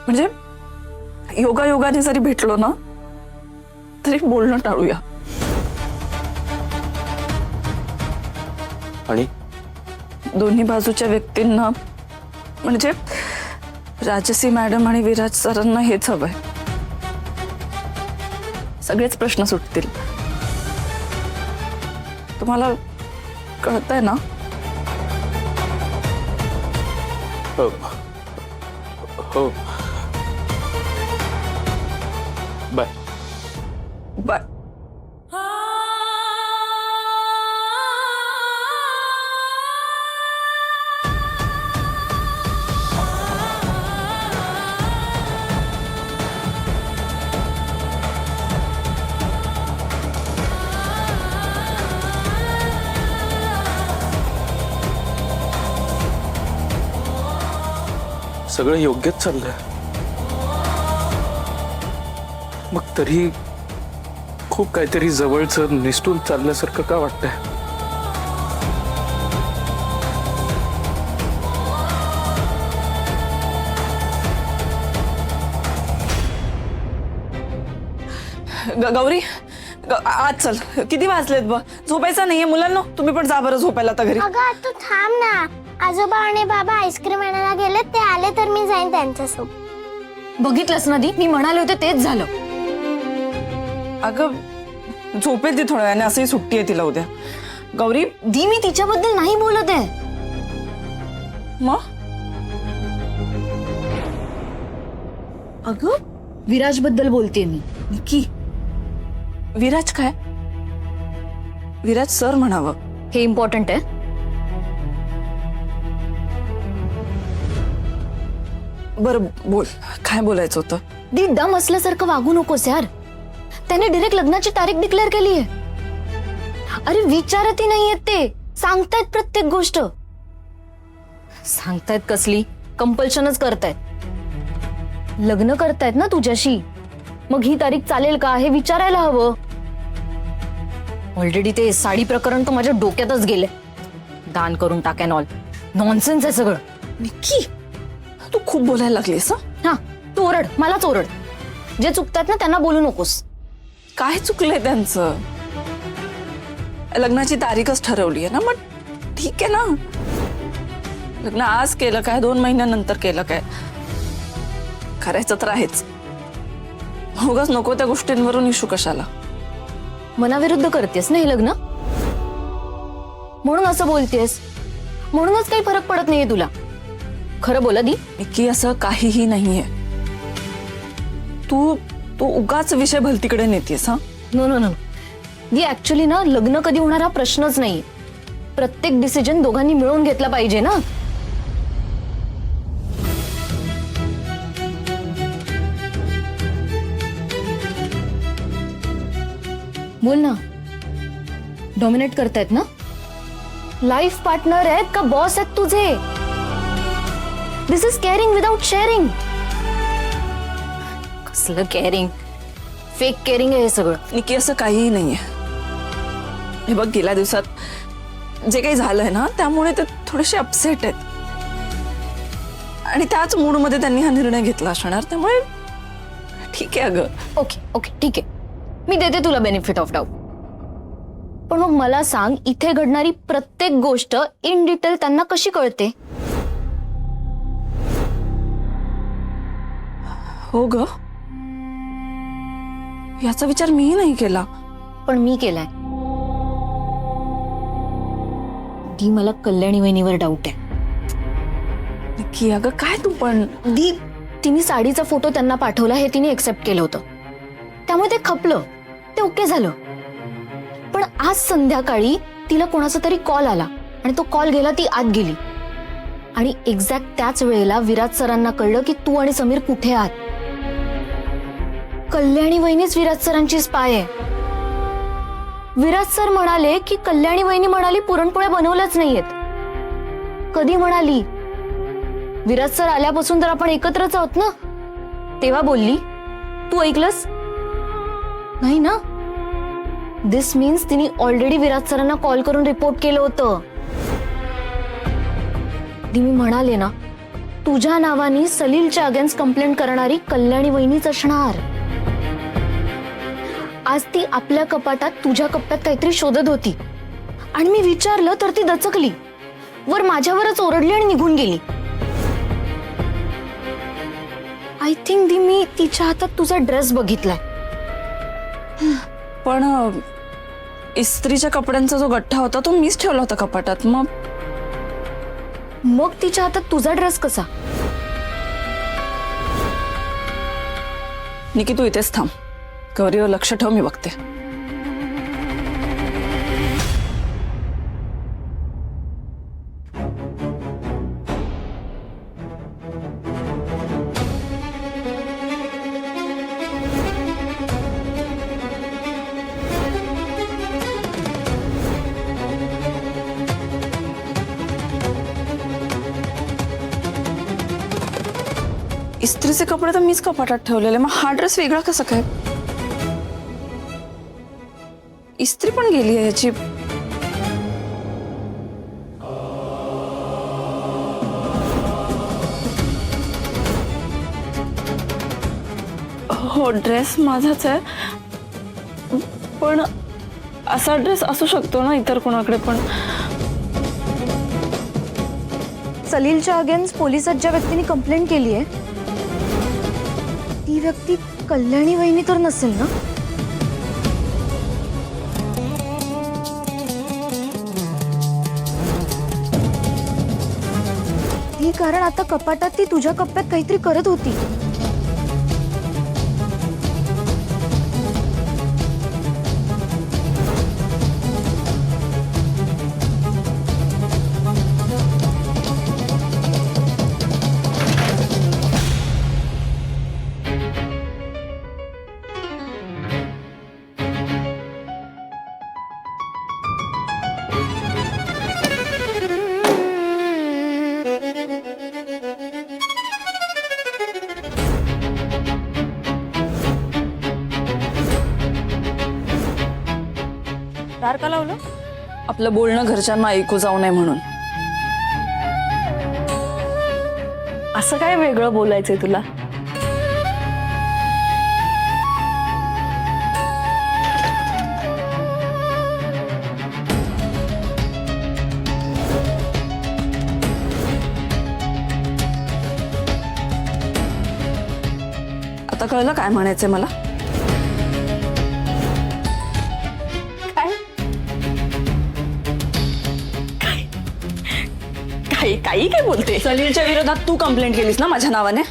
म्हणजे योगायोगाने जरी भेटलो ना तरी बोलणं टाळूया. आणि दोन्ही बाजूच्या व्यक्तींना म्हणजे राजसी मॅडम आणि विराज सरांना हेच हवंय. सगळेच प्रश्न सुटतील. तुम्हाला कळतंय ना? हो हो बाय बाय. सगळं योग्यच चाललंय. मग तरी खूप काहीतरी जवळचं निसटून चालल्यासारखं का वाटतंय? गौरी आज चल. किती वाजलेत बघ. झोपायचं नाहीये मुलांना. तुम्ही पण जा बरं झोपायला आता घरी. अगं तू थांब ना. आजोबा आणि बाबा आईस्क्रीम आणायला गेले. ते आले तर मी जाईन त्यांच्यासोबत. बघितलंस ना दी, मी म्हणाले होते तेच झालं. अगं झोपेल ती थोड्या वेळाने. असंही सुट्टी आहे तिला उद्या. गौरी दी मी तिच्याबद्दल नाही बोलत आहे. मग अगं विराज बद्दल बोलते मी. निकी विराज काय? विराज सर म्हणावं. हे इम्पॉर्टंट आहे. बरं बोल. काय बोलायचं होतं? दी दम असल्यासारखं वागू नकोस यार. त्याने डायरेक्ट लग्नाची तारीख डिक्लेअर केली आहे. अरे विचारतही नाहीयेत ते. सांगतायत प्रत्येक गोष्ट. सांगतायत कसली? कंपल्शनच करतायत. लग्न करतायत ना तुझ्याशी. मग ही तारीख चालेल का हे विचारायला हवं. ऑलरेडी ते साडी प्रकरण तर माझ्या डोक्यातच गेले. दान करून टाकॅन ऑल. नॉनसेन्स आहे सगळं. निकी तू खूप बोलायला लागलीस. हा तू ओरड, मलाच ओरड. जे चुकतात ना त्यांना बोलू नकोस. काय चुकलंय त्यांचं? लग्नाची तारीखच ठरवली आहे ना. मग ठीक आहे ना. लग्न आज केलं काय 2 महिन्यानंतर केलं काय करायचं तर आहेच. उगाच नको त्या गोष्टींवरून इशू कशाला? मनाविरुद्ध करतेस ना हे लग्न. म्हणून असं बोलतेस. म्हणूनच काही फरक पडत नाहीये तुला. खरं बोला दी. निकी असं काहीही नाहीये. तू तू उगाच विषय भलतीकडे नेतेस. हा नो नो नो दी, ऍक्च्युली ना लग्न कधी होणार हा प्रश्नच नाही. प्रत्येक डिसिजन दोघांनी मिळून घेतला पाहिजे ना. बोल ना. डॉमिनेट करतायत ना. लाईफ पार्टनर आहेत का बॉस आहेत तुझे? दिस इज केअरिंग विदाउट शेअरिंग. कसलं केअरिंग? फेक केअरिंग आहे हे सगळं. निकी असं काहीही नाहीये. हे बघ गेल्या दिवसात जे काही झालंय ना त्यामुळे ते थोडेसे अपसेट आहेत. आणि त्याच मूडमध्ये त्यांनी हा निर्णय घेतला असणार. त्यामुळे ठीक आहे. अगं ओके ओके ठीक आहे. मी देते तुला बेनिफिट ऑफ डाऊट. पण मग मला सांग, इथे घडणारी प्रत्येक गोष्ट इन डिटेल त्यांना कशी कळते? हो ग. याचा विचार मीही नाही केला. पण मी केलाय. दी मला कल्याणी वहिनीवर डाऊट आहे. निकी अगं काय तू पण. दी तिने साडीचा फोटो त्यांना पाठवला हे तिने एक्सेप्ट केलं होतं. त्यामुळे ते खपलं. ते ओके झालं. पण आज संध्याकाळी तिला कोणाचा तरी कॉल आला आणि तो कॉल गेला. ती आत गेली आणि एक्झॅक्ट त्याच वेळेला विराज सरांना कळलं की तू आणि समीर कुठे आहात. कल्याणी वहिनीच विराज सरांची स्पाय आहे. विराज सर म्हणाले की कल्याणी वहिनी म्हणाली पुरणपोळ्या बनवल्याच नाहीयेत. कधी म्हणाली? विराज सर आल्यापासून तर आपण एकत्रच आहोत ना. तेव्हा बोलली. तू ऐकलंस नाही ना? दिस मीन्स तिने ऑलरेडी विराज सरांना कॉल करून रिपोर्ट केलं होतं. मी म्हणाले ना तुझ्या नावाने सलीलच्या अगेन्स्ट कंप्लेंट करणारी कल्याणी वहिनीच असणार. आज ती आपल्या कपाटात तुझ्या कप्प्यात काहीतरी शोधत होती आणि मी विचारलं तर ती दचकली, वर माझ्यावरच ओरडली आणि निघून गेली. आय थिंक दी मी तिच्या हातात तुझा ड्रेस बघितलाय. पण इस्त्रीच्या कपड्यांचा जो गठ्ठा होता तो मीच ठेवला होता कपाटात. मग तिच्या हातात तुझा ड्रेस कसा? निकी तू इथेच थांब, गौरीवर लक्ष ठेव, मी बघते. इस्त्रीचे कपडे तर मीच कपाटात ठेवलेले, मग हा ड्रेस वेगळा कसा काय? इस्त्री पण गेली आहे याची. हो, ड्रेस माझाच आहे, पण असा ड्रेस असू शकतो ना इतर कोणाकडे पण. सलीलच्या अगेन्स्ट पोलिसात ज्या व्यक्तीने कंप्लेंट केली आहे ती व्यक्ती कल्याणी वहिनी तर नसेल ना? ती कारण आता कपाटात ती तुझ्या कप्प्यात काहीतरी करत होती. दार का लावलं? आपलं बोलणं घरच्यांना ऐकू जाऊ नये म्हणून. असं काय वेगळं बोलायचंय तुला? आता कळलं काय म्हणायचंय मला? काही काही काय बोलते? सलीलच्या विरोधात तू कंप्लेंट केलीस ना माझ्या नावाने?